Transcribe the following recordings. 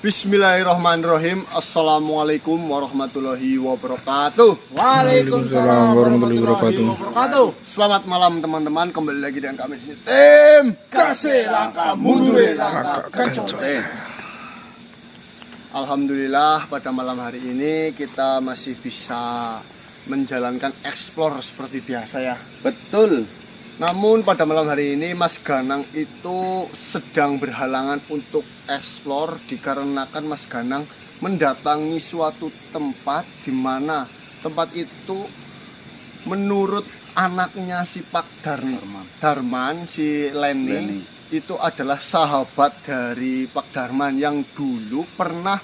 Bismillahirrahmanirrahim. Assalamualaikum warahmatullahi wabarakatuh. Waalaikumsalam warahmatullahi wabarakatuh. Selamat malam teman-teman, kembali lagi dengan kami di sini. Tim kasih langkah mundur langkah kecote. Alhamdulillah pada malam hari ini kita masih bisa menjalankan explore seperti biasa ya. Betul. Namun pada malam hari ini Mas Ganang itu sedang berhalangan untuk eksplor dikarenakan Mas Ganang mendatangi suatu tempat di mana tempat itu menurut anaknya si Pak Darman si Lenny itu adalah sahabat dari Pak Darman yang dulu pernah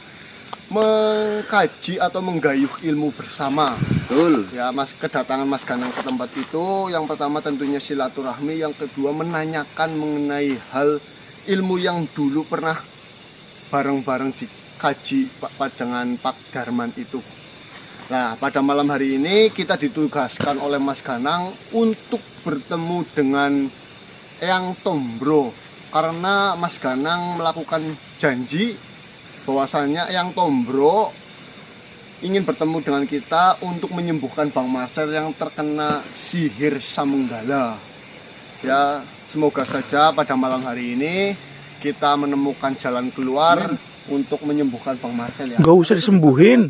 mengkaji atau menggayuh ilmu bersama. Betul. Ya, kedatangan Mas Ganang ke tempat itu yang pertama tentunya silaturahmi, yang kedua menanyakan mengenai hal ilmu yang dulu pernah bareng-bareng dikaji dengan Pak Darman itu. Nah, pada malam hari ini kita ditugaskan oleh Mas Ganang untuk bertemu dengan Eyang Tombro karena Mas Ganang melakukan janji bahwasanya Eyang Tombro ingin bertemu dengan kita untuk menyembuhkan Bang Marcel yang terkena sihir Samunggala. Ya, semoga saja pada malam hari ini kita menemukan jalan keluar untuk menyembuhkan Bang Marcel ya. Gak usah disembuhin.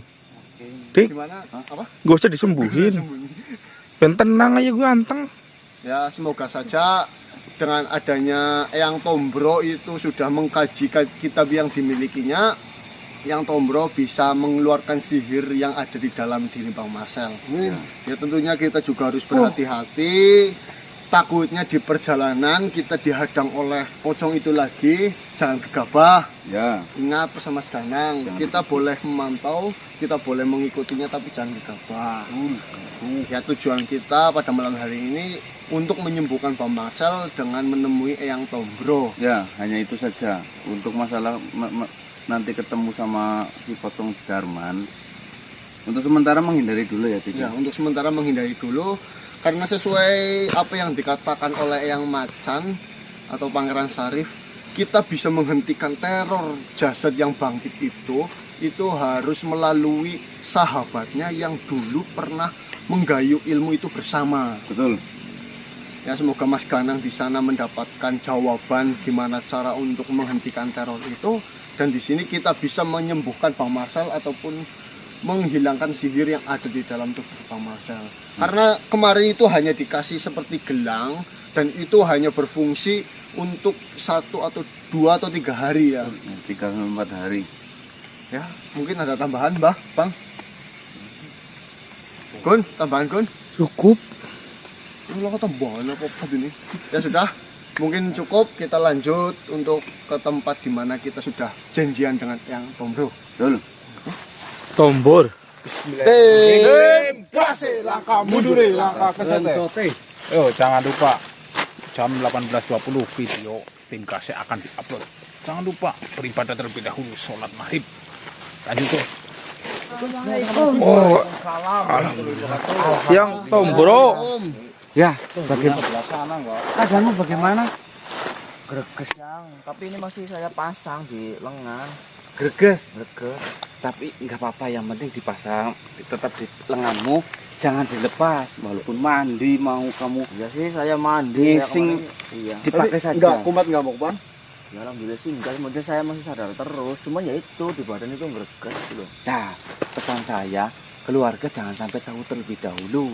Dik, Gimana? Apa? gak usah disembuhin. Ben tenang aja gue anteng. Ya, semoga saja dengan adanya Eyang Tombro itu sudah mengkaji kitab yang dimilikinya, Eyang Tombro bisa mengeluarkan sihir yang ada di dalam diri Bang Marcel. Ya tentunya kita juga harus berhati-hati. Takutnya di perjalanan kita dihadang oleh pocong itu lagi. Jangan gegabah. Ya. Ingat pesan Mas Ganang, kita boleh memantau, kita boleh mengikutinya, tapi jangan gegabah. Ya, tujuan kita pada malam hari ini untuk menyembuhkan Bang Marcel dengan menemui Eyang Tombro. Ya, hanya itu saja. Untuk masalah nanti ketemu sama si pocong Darman, untuk sementara menghindari dulu ya, Tika. Ya, untuk sementara menghindari dulu karena sesuai apa yang dikatakan oleh Eyang Macan atau Pangeran Sarif, kita bisa menghentikan teror jasad yang bangkit itu harus melalui sahabatnya yang dulu pernah menggayuh ilmu itu bersama. Betul. Ya, semoga Mas Ganang di sana mendapatkan jawaban gimana cara untuk menghentikan teror itu, dan di sini kita bisa menyembuhkan Bang Marcel ataupun menghilangkan sihir yang ada di dalam tubuh Bang Marcel. Karena kemarin itu hanya dikasih seperti gelang dan itu hanya berfungsi untuk 1 atau 2 atau 3 hari ya. 3-4 hari. Ya, mungkin ada tambahan, Bang. Gun, tambahan Gun. Cukup. Ini lo tambahan apa ini? Ya sudah, mungkin cukup. Kita lanjut untuk ke tempat di mana kita sudah janjian dengan Eyang Tombro. Betul. Tombor. Tim kasih langkah mundur langkah kecote. Yo, jangan lupa jam 18.20 video tim kasih akan diupload. Jangan lupa beribadah terlebih dahulu, sholat maghrib. Lanjut tuh. Oh, yang Tombro. Ya, keadaanmu bagaimana? Greges yang, tapi ini masih saya pasang di lengan. Greges, Greges. tapi nggak apa-apa, yang penting dipasang, tetap di lenganmu, jangan dilepas. Walaupun mandi mau kamu. Ya sih, saya mandi. Sing Iya. dipakai saja. Enggak kumat enggak mau, Bang? Ya alhamdulillah sih, enggak. Sebenarnya saya masih sadar terus. Cuman ya itu di badan itu greges gitu. Nah, pesan saya, keluarga jangan sampai tahu terlebih dahulu.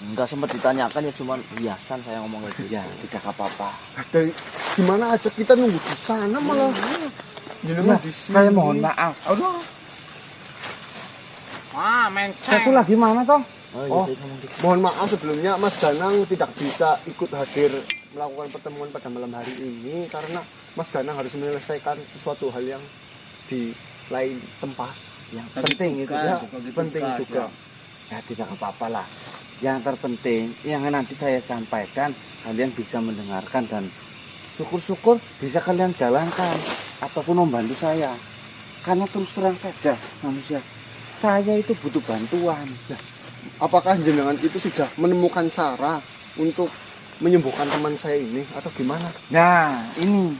Enggak sempat ditanyakan, ya cuman hiasan saya ngomong kayak gitu. Ya, tidak apa-apa. Ada gimana aja kita nunggu di sana malah. Jenengan di sini. Saya mohon maaf. Aduh. Wah, Saya tuh lagi mana toh? Oh, mohon maaf sebelumnya Mas Ganang tidak bisa ikut hadir melakukan pertemuan pada malam hari ini karena Mas Ganang harus menyelesaikan sesuatu hal yang di lain tempat Yang penting itu ya. penting juga. Ya, tidak apa-apa lah. Yang terpenting yang nanti saya sampaikan kalian bisa mendengarkan dan syukur-syukur bisa kalian jalankan ataupun membantu saya. Karena terus terang saja manusia, saya itu butuh bantuan. Nah, apakah jenengan itu sudah menemukan cara untuk menyembuhkan teman saya ini atau gimana? Nah, ini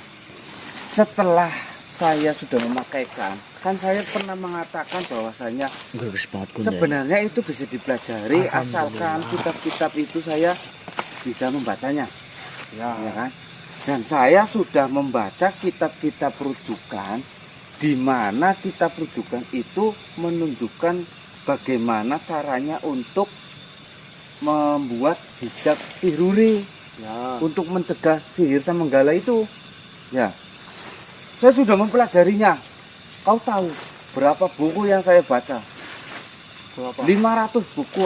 setelah saya sudah memakaikan, kan saya pernah mengatakan bahwasanya Geres banget Gun. sebenarnya itu bisa dipelajari asalkan kitab-kitab itu saya bisa membacanya, ya kan? Dan saya sudah membaca kitab-kitab rujukan, di mana kitab rujukan itu menunjukkan bagaimana caranya untuk membuat hijab sihiruri, Ya. untuk mencegah sihir Samanggala itu. Ya, saya sudah mempelajarinya. Kau tahu berapa buku yang saya baca? Berapa? 500 buku.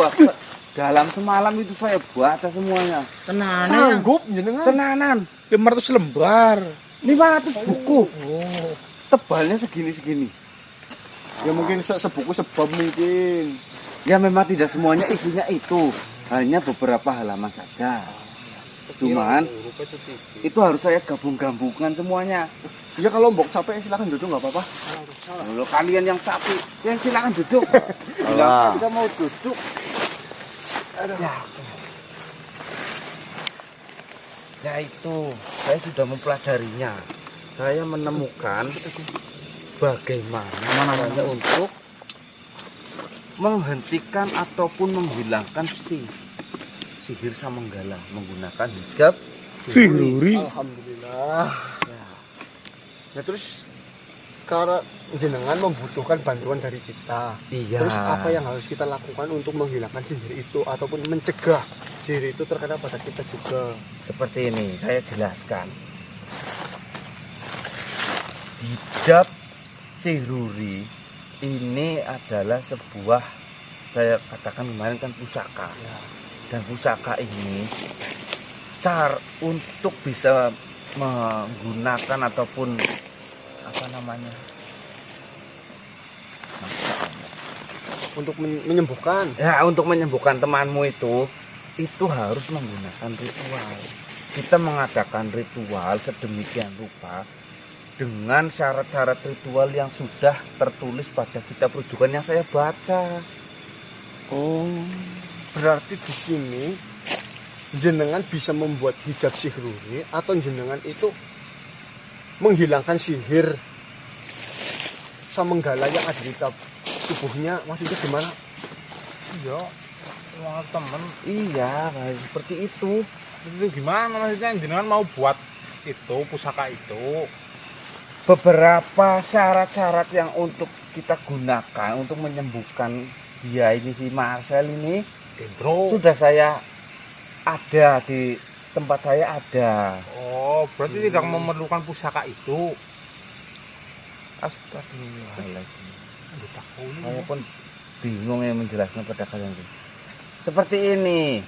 Dalam semalam itu saya baca semuanya. Tenane. Sanggup jenengan? Tenanan, 500 lembar. 500 buku. Tebalnya segini-segini. Ya mungkin sebuku sebab mungkin. Ya memang tidak semuanya isinya itu, hanya beberapa halaman saja. Cuman itu harus saya gabung-gabungkan semuanya. Ya kalau mbok capek silakan duduk nggak apa-apa. Kalau kalian yang capek, yang silakan duduk. Kalau tidak mau duduk, ya itu saya sudah mempelajarinya. Saya menemukan bagaimana caranya untuk menghentikan ataupun menghilangkan sihir Samanggala menggunakan hijab. Sihiruri. Alhamdulillah. Ya terus karena jenengan membutuhkan bantuan dari kita. Iya. Terus apa yang harus kita lakukan untuk menghilangkan sihir itu ataupun mencegah sihir itu terkena pada kita juga? Seperti ini, saya jelaskan. Hijab sihiruri ini adalah sebuah, saya katakan kemarin kan pusaka. Dan pusaka ini untuk bisa menggunakan ataupun apa namanya, Untuk menyembuhkan. ya untuk menyembuhkan temanmu itu harus menggunakan ritual. Kita mengadakan ritual sedemikian rupa dengan syarat-syarat ritual yang sudah tertulis pada kitab rujukan yang saya baca. Oh, berarti di sini jenengan bisa membuat hijab sihiruri atau jenengan itu menghilangkan sihir Samanggala yang ada di tubuhnya. Maksudnya gimana? Iya. Wah, temen. Iya, kayak seperti itu. Itu gimana maksudnya jenengan mau buat itu pusaka itu? Beberapa syarat-syarat yang untuk kita gunakan untuk menyembuhkan dia ini, si Marcel ini, Dendro. sudah saya ada di tempat saya ada. Oh, berarti tidak memerlukan pusaka itu. Astagfirullahaladzim. Aduh, tak tahu ini. Saya pun bingung yang menjelaskan pada kalian. Seperti ini,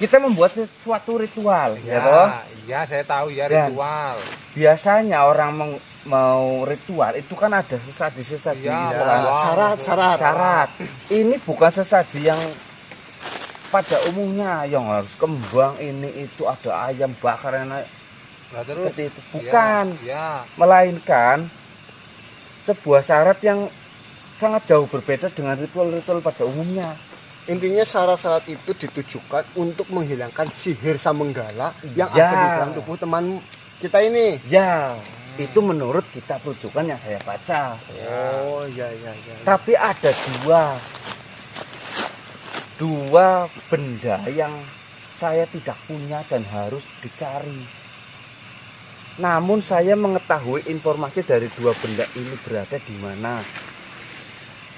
kita membuat suatu ritual, ya toh? Iya, saya tahu ya Dan ritual. Biasanya orang mau ritual itu kan ada sesaji-sesaji, Iya, gitu kan? Wah. Syarat. Ini bukan sesaji yang pada umumnya yang harus kembang, ini itu ada ayam bakar Nah, terus seperti itu. Bukan, Ya. melainkan sebuah syarat yang sangat jauh berbeda dengan ritual-ritual pada umumnya. Intinya syarat-syarat itu ditujukan untuk menghilangkan sihir Samanggala yang Ya. ada di dalam tubuh teman kita ini. Ya, itu menurut kitab rujukan yang saya baca. Oh, ya. Tapi ada dua benda yang saya tidak punya dan harus dicari. Namun saya mengetahui informasi dari dua benda ini berada di mana.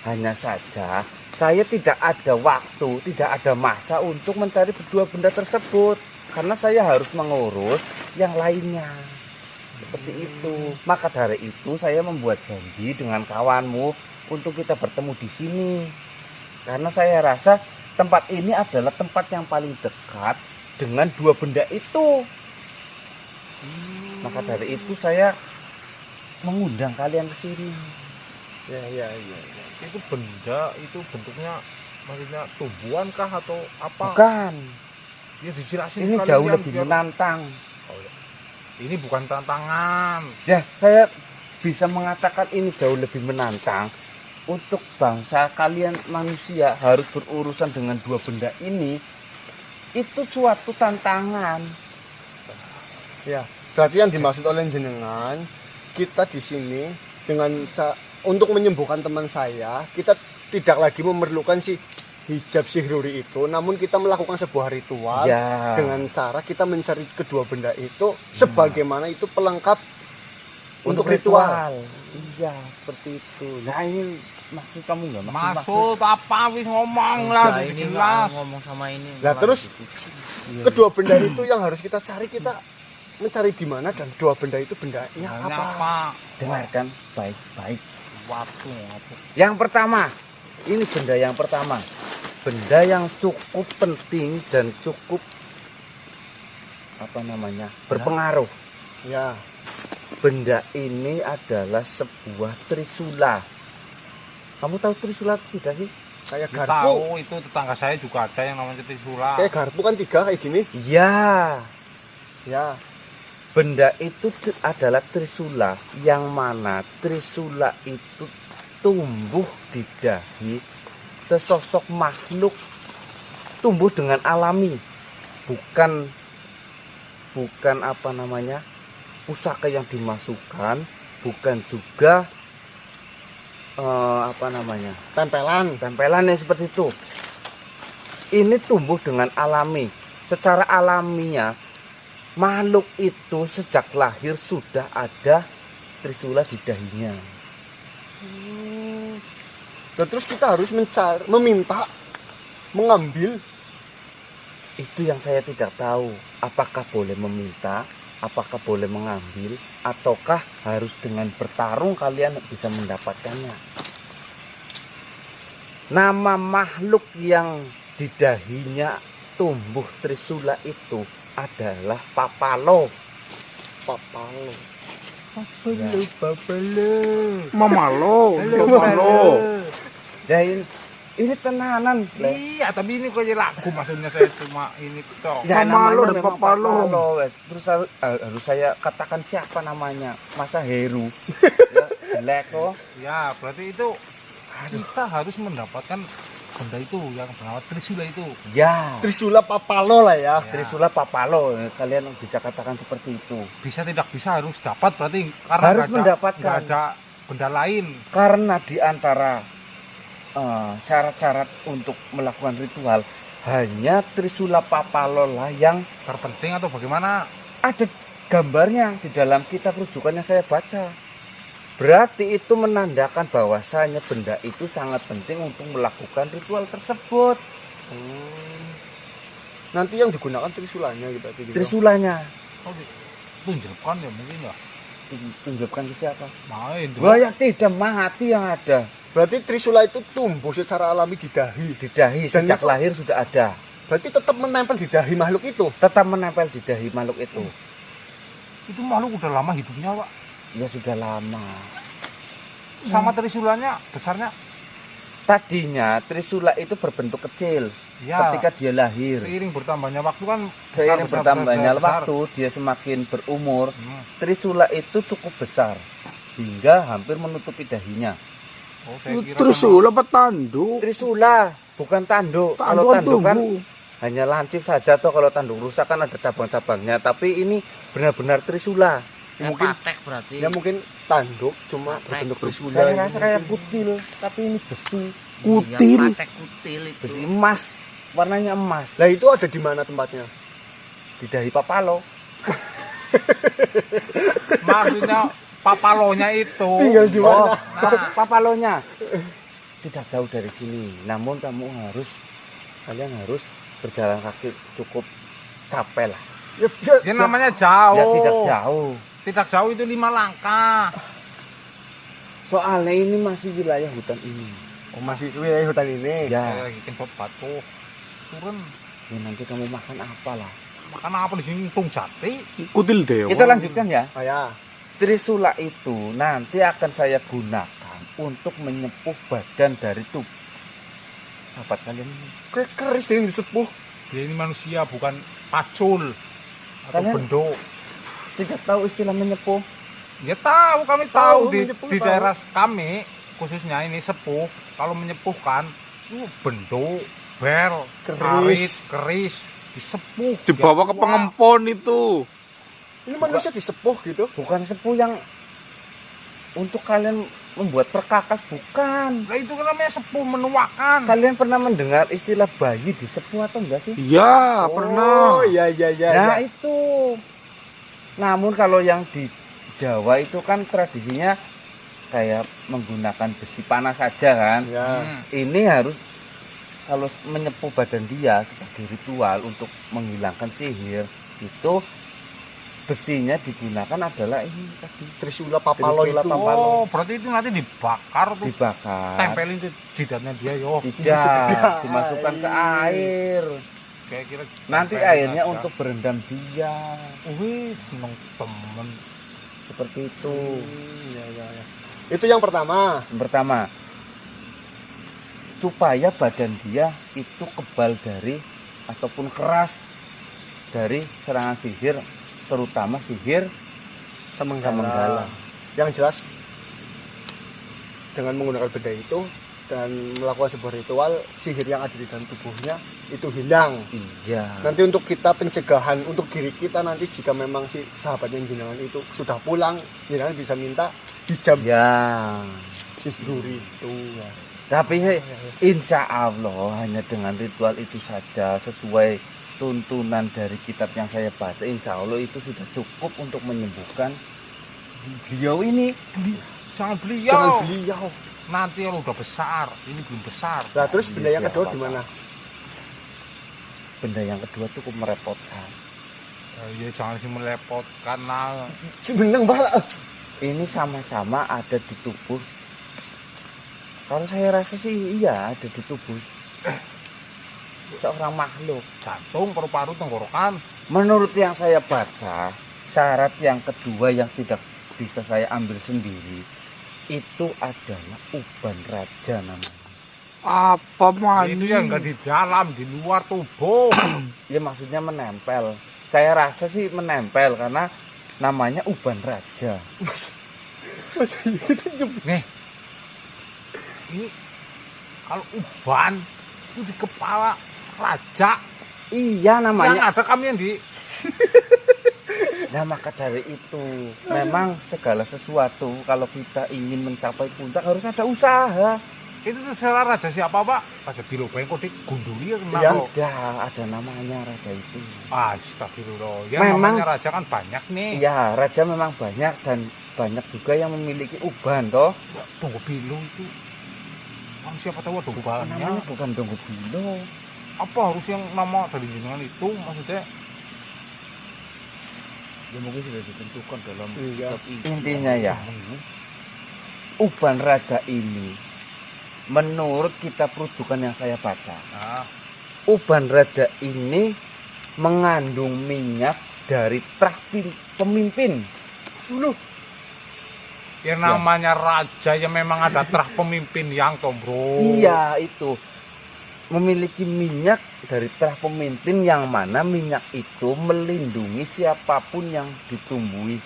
Hanya saja saya tidak ada waktu, tidak ada masa untuk mencari kedua benda tersebut karena saya harus mengurus yang lainnya. Seperti itu. Maka dari itu saya membuat janji dengan kawanmu untuk kita bertemu di sini. Karena saya rasa tempat ini adalah tempat yang paling dekat dengan dua benda itu. Maka dari itu saya mengundang kalian ke sini. Ya. Itu benda itu bentuknya maksudnya tumbuhan kah atau apa? Bukan. Ya dijelasin Ini sekalian, jauh lebih biar- menantang. Oh, ya. Ini bukan tantangan. Ya, saya bisa mengatakan ini jauh lebih menantang. Untuk bangsa kalian manusia harus berurusan dengan dua benda ini, itu suatu tantangan. Ya, berarti yang dimaksud oleh jenengan kita di sini untuk menyembuhkan teman saya, kita tidak lagi memerlukan si hijab sihruri itu, namun kita melakukan sebuah ritual Ya. dengan cara kita mencari kedua benda itu sebagaimana itu pelengkap untuk ritual. Iya, seperti itu. Nah, ini maksud kamu enggak? Maksud apa wis ngomong lah Udah, ini jelas. ngomong sama ini. Nah, terus kedua benda itu yang harus kita cari, kita mencari di mana dan dua benda itu bendanya Hanya apa? apa? Dengarkan baik-baik. Waktu apa? Yang pertama, ini benda yang pertama. Benda yang cukup penting dan cukup berpengaruh. Ya, Benda ini adalah sebuah trisula. Kamu tahu trisula tidak sih? kayak Ya, garpu. tahu itu tetangga saya juga ada yang namanya trisula. Kayak garpu kan 3 kayak gini. Ya, Ya, benda itu adalah trisula, yang mana trisula itu tumbuh di dahi sesosok makhluk, tumbuh dengan alami, bukan pusaka yang dimasukkan, bukan juga tempelan yang seperti itu. Ini tumbuh dengan alami. Secara alaminya makhluk itu sejak lahir sudah ada trisula di dahinya. dan terus kita harus meminta, mengambil. Itu yang saya tidak tahu. Apakah boleh meminta, apakah boleh mengambil, ataukah harus dengan bertarung kalian bisa mendapatkannya. Nama makhluk yang di dahinya tumbuh trisula itu adalah papalo. Papalo. Mamalo, mamalo. Dan ini tenanan. Iya, tapi ini kayak lagu maksudnya saya cuma ini toh. Ya, Papalo namanya dan memang papalo. Terus harus saya katakan siapa namanya? Masa Heru? Ya, jelek kok. Ya, berarti itu kita harus mendapatkan benda itu yang bernama trisula itu. Ya, Trisula papalo lah ya. trisula papalo. Kalian bisa katakan seperti itu. Bisa tidak bisa harus dapat berarti karena Harus mendapatkan. nggak ada benda lain. Karena di antara syarat-syarat untuk melakukan ritual hanya trisula papalo lah yang Terpenting atau bagaimana? ada gambarnya di dalam kitab rujukan yang saya baca. Berarti itu menandakan bahwasanya benda itu sangat penting untuk melakukan ritual tersebut. Nanti yang digunakan trisulanya gitu. Trisulanya Oh, tunjukkan ya mungkin ya. tunjukkan ke siapa? Main. Wah, ya tidak, mati yang ada Berarti trisula itu tumbuh secara alami di dahi. di dahi Dan sejak itu- lahir sudah ada. Berarti tetap menempel di dahi makhluk itu. Tetap menempel di dahi makhluk itu. Itu makhluk udah lama hidupnya, Pak. Ya sudah lama. Sama trisulanya besarnya. Tadinya trisula itu berbentuk kecil Ya. ketika dia lahir. Seiring bertambahnya waktu kan Seiring besar, bertambahnya besar, besar. waktu, dia semakin berumur. Hmm. Trisula itu cukup besar hingga hampir menutupi dahinya. Oh, saya kira Trisula apa tanduk? Trisula bukan tanduk. Kalau Tanduk tanduk kan tumbuh. hanya lancip saja, toh kalau tanduk rusak kan ada cabang-cabangnya. Tapi ini benar-benar trisula. Mungkin patek berarti. ya mungkin tanduk cuma berbentuk trisula. Saya rasa kayak kutil, tapi ini besi, Kutil. Iya, patek kutil itu. besi emas, warnanya emas. Lah itu ada di mana tempatnya? Di dahi papalo. maksudnya papalonya itu. Tinggal di Oh, mana? papalonya tidak jauh dari sini. Namun kalian harus berjalan kaki cukup capek lah. Ya namanya jauh. Ya tidak jauh. Tidak jauh itu 5 langkah. Soalnya ini masih wilayah hutan ini. Oh, masih wilayah hutan ini. Ya, Saya lagi kentut batu. Turun. ya nanti kamu makan apa lah. Makan apa di sini? Tung jati. Kutil dewa. Kita lanjutkan ya. Oh ya. Trisula itu nanti akan saya gunakan untuk menyepuh badan dari tubuh sahabat kalian ini. Kayak keris ini disepuh. Dia ini manusia bukan pacul atau Kalian- bendok. Tidak tahu istilah menyepuh? Ya tahu, kami Tahu, tahu di menyepuh tahu. daerah kami khususnya ini sepuh kalau menyepuhkan itu bendok, bel, Keris. keris disepuh. Dibawa ke Wah, pengempon itu. Ini manusia disepuh gitu. Bukan sepuh yang untuk kalian membuat perkakas, bukan. Lah itu kan namanya sepuh menuakan. Kalian pernah mendengar istilah bayi disepuh atau enggak sih? Iya, pernah. Oh iya iya iya. Nah iya. itu. Namun kalau yang di Jawa itu kan tradisinya kayak menggunakan besi panas saja kan. Ya. Ini harus kalau menyepuh badan dia sebagai ritual untuk menghilangkan sihir itu besinya digunakan adalah ini tadi Trisula Papalo Trisula itu. Papalo. Oh, berarti itu nanti dibakar terus dibakar. tempelin ke jidatnya dia yo. Tidak, dimasukkan ke air. Kayak kira Nanti tempelin airnya aja. untuk berendam dia. Wih, seneng temen. Seperti itu. Iya iya iya. Itu yang pertama. Yang pertama, supaya badan dia itu kebal dari ataupun keras dari serangan sihir, terutama sihir Samanggala. Yang jelas dengan menggunakan benda itu dan melakukan sebuah ritual, sihir yang ada di dalam tubuhnya itu hilang. Iya. Nanti untuk kita pencegahan untuk diri kita nanti jika memang si sahabat yang jenengan itu sudah pulang, jenengan bisa minta dijam Ya. sihuri itu. Ya. Tapi insya Allah hanya dengan ritual itu saja sesuai tuntunan dari kitab yang saya baca, insya Allah itu sudah cukup untuk menyembuhkan beliau ini. Jangan beliau. Jangan beliau. Nanti kalau udah besar, ini belum besar. Nah, terus benda yang Iya, kedua apa-apa. di mana? Benda yang kedua cukup merepotkan. Ya jangan sih melepotkan lah. Sebenarnya Mbak. Ini sama-sama ada di tubuh. Kalau saya rasa sih iya ada di tubuh seorang makhluk. Jantung, paru-paru, tenggorokan. Menurut yang saya baca, syarat yang kedua yang tidak bisa saya ambil sendiri itu adalah uban raja namanya. Apa man? Itu yang enggak di dalam, di luar tubuh. Ya maksudnya menempel. Saya rasa sih menempel karena namanya uban raja. Mas itu nyebut. Nih, ini kalau uban itu di kepala raja. Iya Yang namanya. ada kami yang di Nah maka dari itu memang segala sesuatu kalau kita ingin mencapai puncak harus ada usaha. itu terserah raja siapa Pak? Raja Bilo Bengko di Gunduli ya Iya. kenapa? Ada namanya raja itu. Astagfirullah. Ya Memang- namanya raja kan banyak nih. Iya, raja memang banyak dan banyak juga yang memiliki uban toh. Tunggu Bilo itu. Kan siapa tahu ada ubannya. Namanya bukan Donggo Bilo. Apa harus yang nama dari jenengan itu maksudnya? Ya mungkin sudah ditentukan dalam Iya. kitab ini. Intinya ya, uban raja ini menurut kitab rujukan yang saya baca, Nah, uban raja ini mengandung minyak dari trah pemimpin. yang namanya raja ya memang ada terah pemimpin yang toh bro. Iya, itu memiliki minyak dari terah pemimpin yang mana minyak itu melindungi siapapun yang ditumbuhi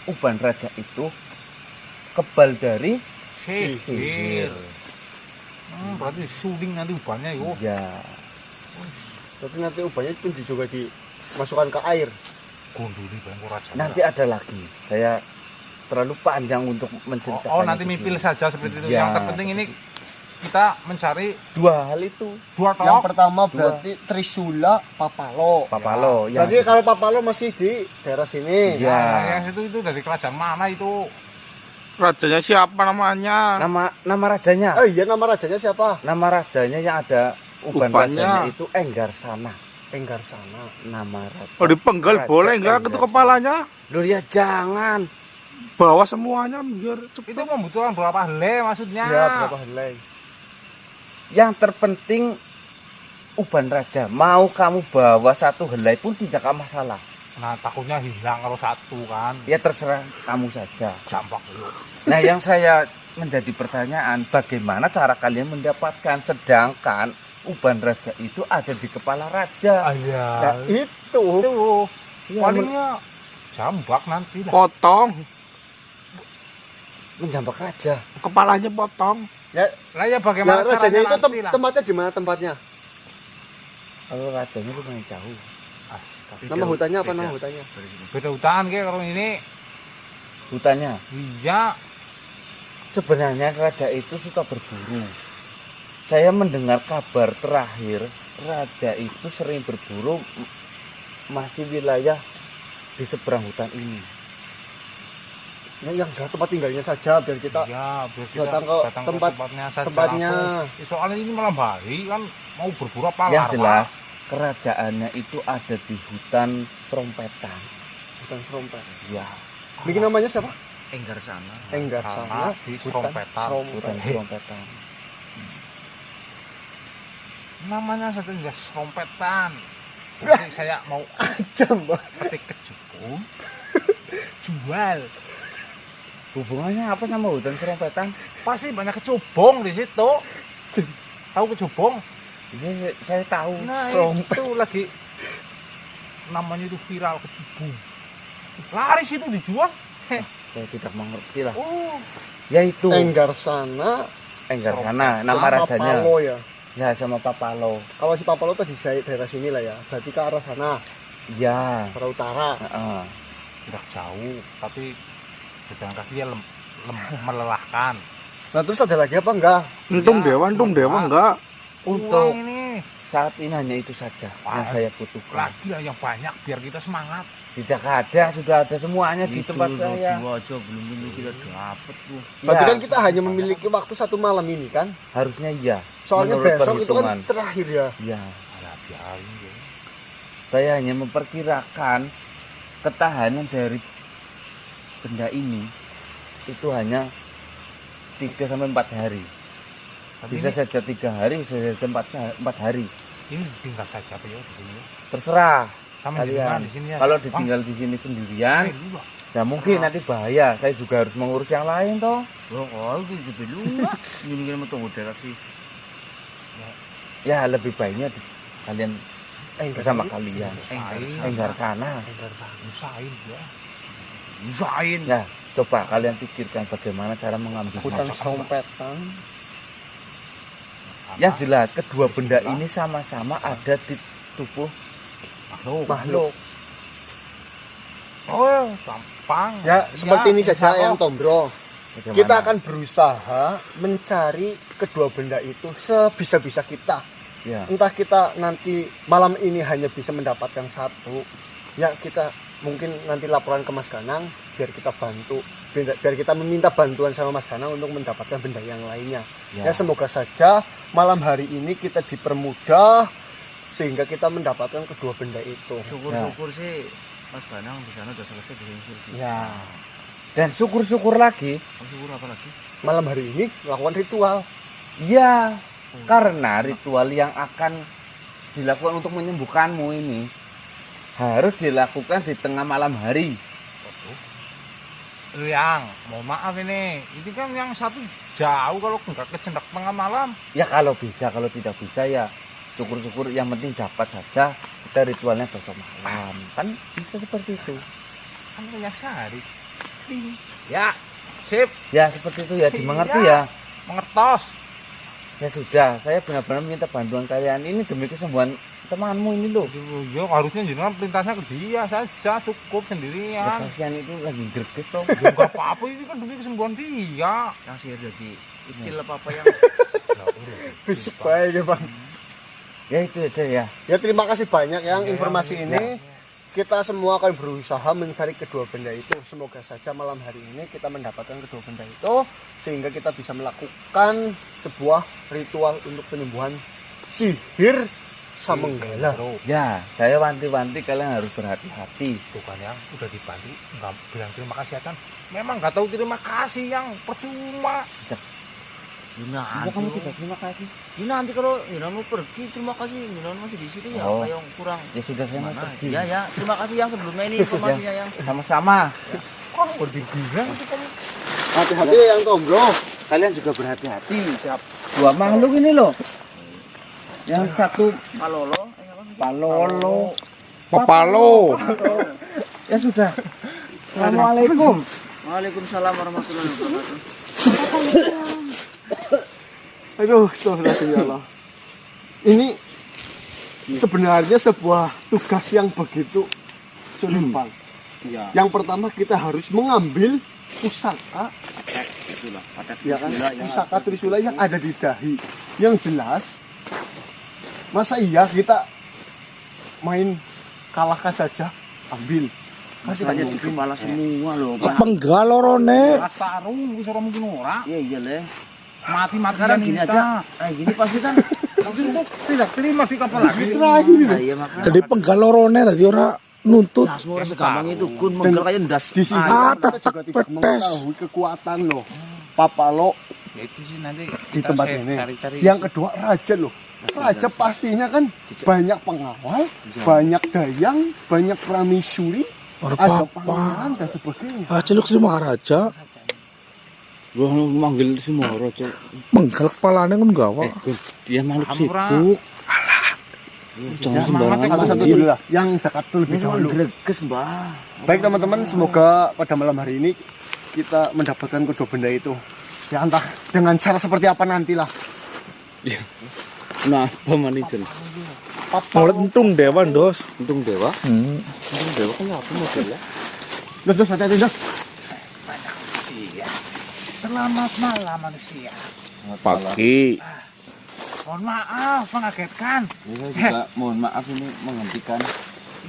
uban raja itu kebal dari Sihir. Berarti suling nanti ubannya yo. ya. Tapi nanti ubannya pun juga dimasukkan ke air. Gunduli Bengko raja. Nanti ada lagi. Saya terlalu panjang untuk menceritakan. Oh nanti itu mipil dulu. saja seperti itu. Ya. Yang terpenting ini kita mencari Dua hal itu. dua Yang tok. pertama berarti Trisula Papalo. Papalo yang Berarti kalau Papalo masih di daerah sini. Iya. Nah, yang itu dari kerajaan mana itu? Rajanya siapa namanya? nama rajanya. Oh iya, nama rajanya siapa? Nama rajanya yang ada uban Ubannya. rajanya itu Enggarsana. Enggarsana. Nama raja. Oh, dipenggal Raja boleh enggak itu Enggarsana. kepalanya? Loh ya jangan. Bawa semuanya biar Itu cepet. membutuhkan berapa helai maksudnya? Ya, berapa helai? Yang terpenting uban raja. Mau kamu bawa satu helai pun tidak masalah. Nah takutnya hilang kalau satu kan. Ya terserah kamu saja. Campak dulu. Nah yang saya menjadi pertanyaan, bagaimana cara kalian mendapatkan sedangkan uban raja itu ada di kepala raja. Iya. Nah, itu. Itu Ya, palingnya jambak nanti lah. Potong, menjambak raja. kepalanya potong. Ya, Lah ya yang bagaimana rajanya itu nanti lah. tempatnya di mana tempatnya? Kalau rajanya lumayan jauh. Nama hutannya apa nama hutannya? Beda hutan kayak kalau ini hutannya. Iya. Sebenarnya raja itu suka berburu. Saya mendengar kabar terakhir raja itu sering berburu masih wilayah di seberang hutan ini. Yang jelas tempat tinggalnya saja biar kita Iya, biar kita datang ke tempatnya saja tempatnya. langsung. Soalnya ini malam hari kan mau berburu apa Yang jelas kerajaannya itu ada di hutan Serompetan. hutan Serompet. Ya, Bikin namanya siapa? Enggar sana. Enggar sana di hutan Serompetan. hutan Serompetan. Namanya saja enggak Serompetan. Jadi saya mau Jambah. petik kejubung jual. Hubungannya apa sama hutan Serompetan? Pasti banyak kecubung di situ. Tahu kecubung? Ini saya tahu. Nah, Serompet. itu lagi namanya itu viral kecubung. Laris itu dijual. Saya tidak mengerti lah. Oh, Yaitu Enggar sana Enggar sana, nama sama rajanya. Palo ya. Ya, sama Papalo. Kalau si Papalo tadi dari daerah sini lah ya. Berarti ke arah sana, Ya, arah utara. heeh. tidak jauh, tapi berjalan kaki ya melelahkan. Nah terus ada lagi apa enggak? Untung dewa enggak. Untuk Uang ini saat ini hanya itu saja yang saya butuhkan. lagi lah yang banyak biar kita semangat. Tidak ada, sudah ada semuanya di tempat saya. Dua aja belum tentu kita dapet tuh. Berarti Ya, kan kita hanya memiliki waktu 1 malam ini kan? harusnya iya. Soalnya Menurut besok itu kan perhitungan. terakhir ya. Ya, Alah, biarin ya. saya hanya memperkirakan ketahanan dari benda ini itu hanya 3 sampai 4 hari. Tapi Bisa ini, saja 3 hari, bisa saja 4 hari. ini tinggal saja apa ya di sini ya. Terserah Sama kalian. di sini ya. Kalau ditinggal di sini sendirian, ya mungkin nanti bahaya. Saya juga harus mengurus yang lain toh. Oh, kalau gitu belum. Ini mau tunggu daerah sih. Ya lebih baiknya kalian bersama kalian. Usahain. Enggar sana. Usahain ya. Usahain. Ya, coba kalian pikirkan bagaimana cara mengambil Hutan hak. Serompetan. Yang jelas kedua benda ini sama-sama ada di tubuh makhluk. Oh, gampang. Ya seperti ini saja yang Tombro. Bagaimana? Kita akan berusaha mencari kedua benda itu sebisa-bisa kita. Ya, Entah kita nanti malam ini hanya bisa mendapatkan satu, ya kita mungkin nanti laporan ke Mas Ganang biar kita bantu, biar kita meminta bantuan sama Mas Ganang untuk mendapatkan benda yang lainnya. Ya semoga saja malam hari ini kita dipermudah sehingga kita mendapatkan kedua benda itu. Syukur-syukur sih Mas Ganang di sana udah selesai di sini. ya. Dan syukur-syukur lagi, Syukur apa lagi? Malam hari ini melakukan ritual. ya, karena ritual yang akan dilakukan untuk menyembuhkanmu ini harus dilakukan di tengah malam hari. Yang, mohon maaf ini kan yang satu jauh kalau enggak kecendak tengah malam. Ya kalau bisa, kalau tidak bisa ya syukur-syukur, yang penting dapat saja. Kita ritualnya besok malam. Kan bisa seperti itu. Kan banyak sehari. Ya, sip, Ya seperti itu ya, dimengerti ya. mengertos. Ya sudah, saya benar-benar minta bantuan kalian ini demi kesembuhan temanmu ini loh. Ya harusnya jenengan perintahnya ke dia saja, cukup Ya, sendirian. kasihan itu lagi greges toh. Ya enggak apa-apa, ini kan demi kesembuhan dia. Yang sihir jadi itil apa yang Fisik baik ya Bang. Ya itu aja ya. Ya terima kasih banyak yang informasi ya. ini. Kita semua akan berusaha mencari kedua benda itu. Semoga saja malam hari ini kita mendapatkan kedua benda itu sehingga kita bisa melakukan sebuah ritual untuk penyembuhan sihir Samenggala. Ya, saya wanti-wanti kalian harus berhati-hati. Tuh kan yang udah dibantu, nggak bilang terima kasih Acan. Memang nggak tahu terima kasih yang percuma. Gina Ya kamu tidak terima kasih. Gina nanti kalau Gina mau pergi terima kasih Gina masih di sini ya Oh. apa yang kurang Ya sudah saya mau mana? pergi. Ya ya terima kasih yang sebelumnya ini informasinya yang Sama-sama. Kok berbilang itu kamu? Hati-hati yang Tombro. Kalian juga berhati-hati. Siap. Dua makhluk ini loh. Yang satu Palolo Palolo. Papalo. Ya sudah. Assalamualaikum. Waalaikumsalam warahmatullahi wabarakatuh. Aduh, astagfirullahaladzim. Ini sebenarnya sebuah tugas yang begitu sulit, Bang. Iya. Yang pertama kita harus mengambil pusaka, Itulah, ada ya kan? Trisula yang Pusaka Trisula yang ada di dahi. Yang jelas, masa iya kita main kalahkan saja, ambil. Masalahnya di kepala semua loh, Pak. Penggal lorone. Jelas tarung, wis ora mungkin ora. Iya iya le. Mati-matian Sekarang gini kita. aja. Gini pasti kan. Untuk tidak terima di kapal lagi. Nah, iya makanya. Jadi penggal lorone tadi ora nuntut. Nah, semua orang segampang itu kun menggal kayak ndas. Di sisi Ah, kita juga tetap tidak petes. mengetahui kekuatan loh. Papalo Ya, itu sih nanti di kita tempat saya ini. cari-cari. Yang kedua raja loh. Raja pastinya kan banyak pengawal, banyak dayang, banyak prameswuri, Ora ada apa-apa. pangeran dan sebagainya. Ah, celuk sih raja. Gua manggil semua rojo. Penggal kepalane kan gawa. Dia makhluk Kamu ora. sibuk. Jangan sembarangan. Satu-satu dulu lah, yang dekat terlebih dahulu. Greges, Mbah. Baik teman-teman, semoga pada malam hari ini kita mendapatkan kedua benda itu. Ya entah dengan cara seperti apa nantilah. Nah, manajer. Mulai untung dewan dos. Untung dewa. Untung dewa kayak apa modelnya? Dos, hati-hati dos. Manusia. Selamat malam manusia. Pagi. Mohon maaf mengagetkan. Saya juga mohon maaf ini menghentikan.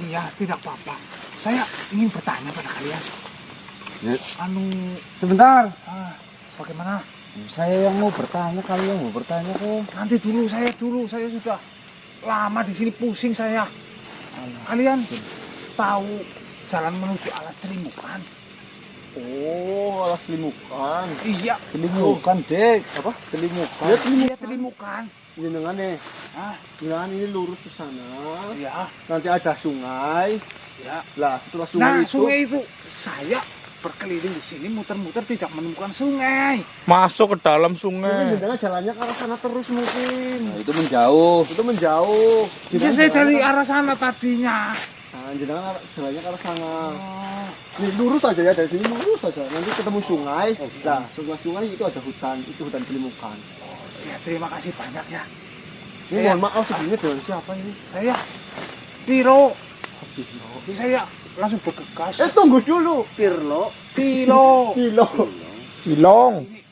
Iya, tidak apa-apa. Saya ingin bertanya pada kalian. Ya, Sebentar. Bagaimana? saya yang mau bertanya, kalian mau bertanya kok. Nanti dulu, saya sudah lama di sini pusing saya. Kalian tahu jalan menuju alas Terimukan? Oh, alas limukan. Iya, Telimukan, Dek. Apa? Telimukan. Ya, iya Terimukan. jenengan nih. Ah, Jenengan ini lurus ke sana. iya, Nanti ada sungai. iya. Lah, setelah sungai Nah, itu sungai itu saya berkeliling di sini muter-muter tidak menemukan sungai. Masuk ke dalam mungkin sungai. jenengan jalannya ke arah sana terus mungkin. Nah, itu menjauh. Itu menjauh. Ya, saya dari arah sana tadinya. Nah, jenengan jalannya ke arah sana. Oh, Nih, lurus aja ya, dari sini lurus aja. Nanti ketemu sungai. Nah, setelah sungai itu ada hutan. Itu hutan Cilimukan. ya terima kasih banyak ya. Ini mohon maaf sebelumnya dengan siapa ini? Saya Piro. Saya langsung bergegas. Tunggu dulu. Pirlo. Pilo. Kilo. Ilong. Ini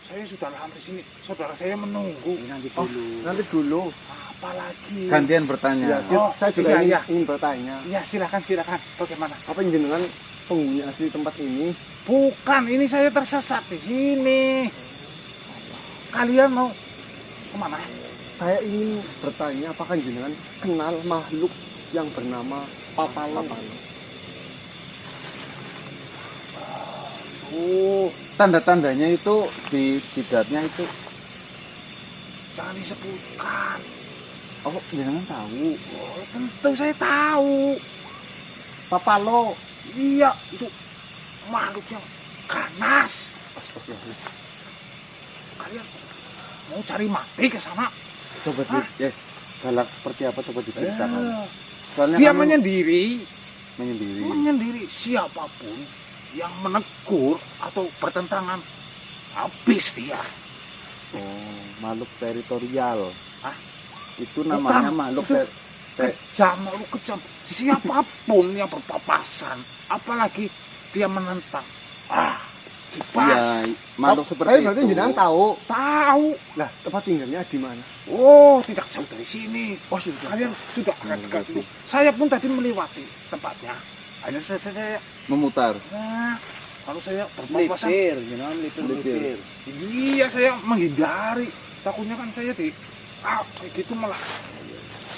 saya sudah lama di sini. Saudara saya menunggu. Nanti dulu. Apalagi? Gantian bertanya. Ya, Oh, saya juga iya, ingin bertanya. Ya silakan. Bagaimana? Apa jenengan penghuni asli tempat ini? Bukan, ini saya tersesat di sini. Kalian mau kemana? Saya ingin bertanya, apakah jenengan kenal makhluk yang bernama Papalo? Oh, tanda-tandanya itu di jidatnya itu. Jangan disebutkan. Oh, jangan tahu. Oh, tentu saya tahu. Papalo. Iya, itu makhluk yang ganas. Kalian mau cari mati ke sana? Coba Hah? galak seperti apa coba diceritakan. Eh, Soalnya Dia kamu menyendiri siapapun yang menegur atau bertentangan habis dia. Oh, makhluk teritorial. Hah? Itu namanya Bukan, makhluk itu makhluk kejam. Siapapun yang berpapasan, apalagi dia menentang. Iya, Kibas. makhluk seperti Berarti itu. jenengan tahu. Tahu. Lah, tempat tinggalnya di mana? Oh, tidak jauh dari sini. Oh, sudah. Kalian sudah dekat itu. Saya pun tadi melewati tempatnya. Hanya saya Memutar. nah, kalau saya berpapasan, Jenengan Melipir. iya saya menghindari. Takutnya kan saya kayak gitu malah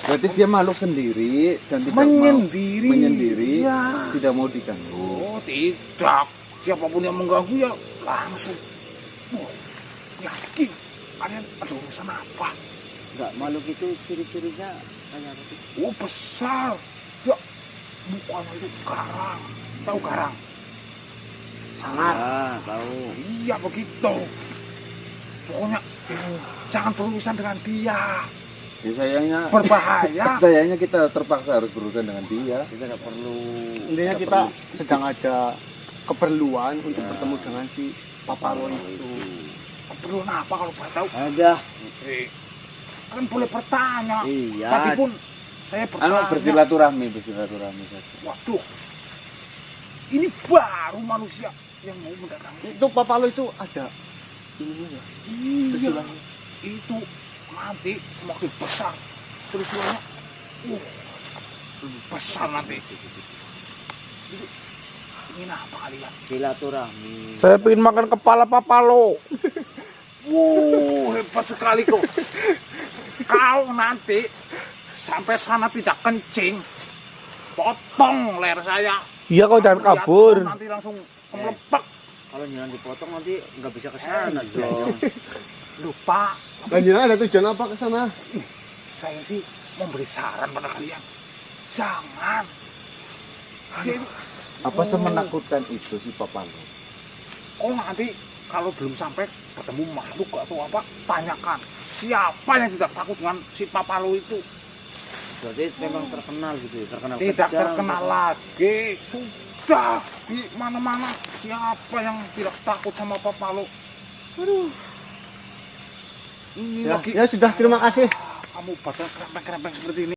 Berarti dia makhluk sendiri dan tidak menyendiri. mau menyendiri, Iya. tidak mau diganggu. Oh, tidak. Siapapun yang mengganggu ya langsung. Oh, yakin kalian ada urusan apa? Enggak, makhluk itu ciri-cirinya kayak apa sih? Oh, besar. Ya, mukanya itu garang. Tahu garang? Sangat. Ah, tahu. Iya begitu. Pokoknya jangan berurusan dengan dia. Ya, sayangnya Berbahaya. sayangnya kita terpaksa harus berurusan dengan dia. Kita enggak perlu. Intinya kita sedang ada keperluan untuk bertemu dengan si Papalo itu. Perlu apa kalau saya tahu? Ada. Kan boleh bertanya. Iya. Tadi pun saya bertanya. Bersilaturahmi saja. Waduh. Ini baru manusia yang mau mendatangi. Itu Papalo itu ada ininya ya. Iya, itu nanti semakin besar peristiwanya. Besar nanti. Itu, ingin apa kalian? Silaturahmi. Saya pengen makan kepala papalo. Wow, hebat sekali kok. Kau nanti sampai sana tidak kencing, potong leher saya. Iya kau jangan Lihat kabur. kau nanti langsung melepak. Kalau jangan dipotong nanti nggak bisa ke sana dong. Lupa. Lanjutnya ada tujuan apa ke sana? Saya sih memberi saran pada kalian. Jangan. Jadi, Apa semenakutkan itu si Papalo? oh nanti kalau belum sampai ketemu makhluk atau apa, tanyakan siapa yang tidak takut dengan si Papalo itu. Berarti memang terkenal gitu ya, terkenal Tidak kejam, terkenal lagi. Sudah di mana-mana siapa yang tidak takut sama Papalo. Aduh. Ini Ya, lagi ya sudah, terima kasih. kamu badan kerempeng-kerempeng seperti ini.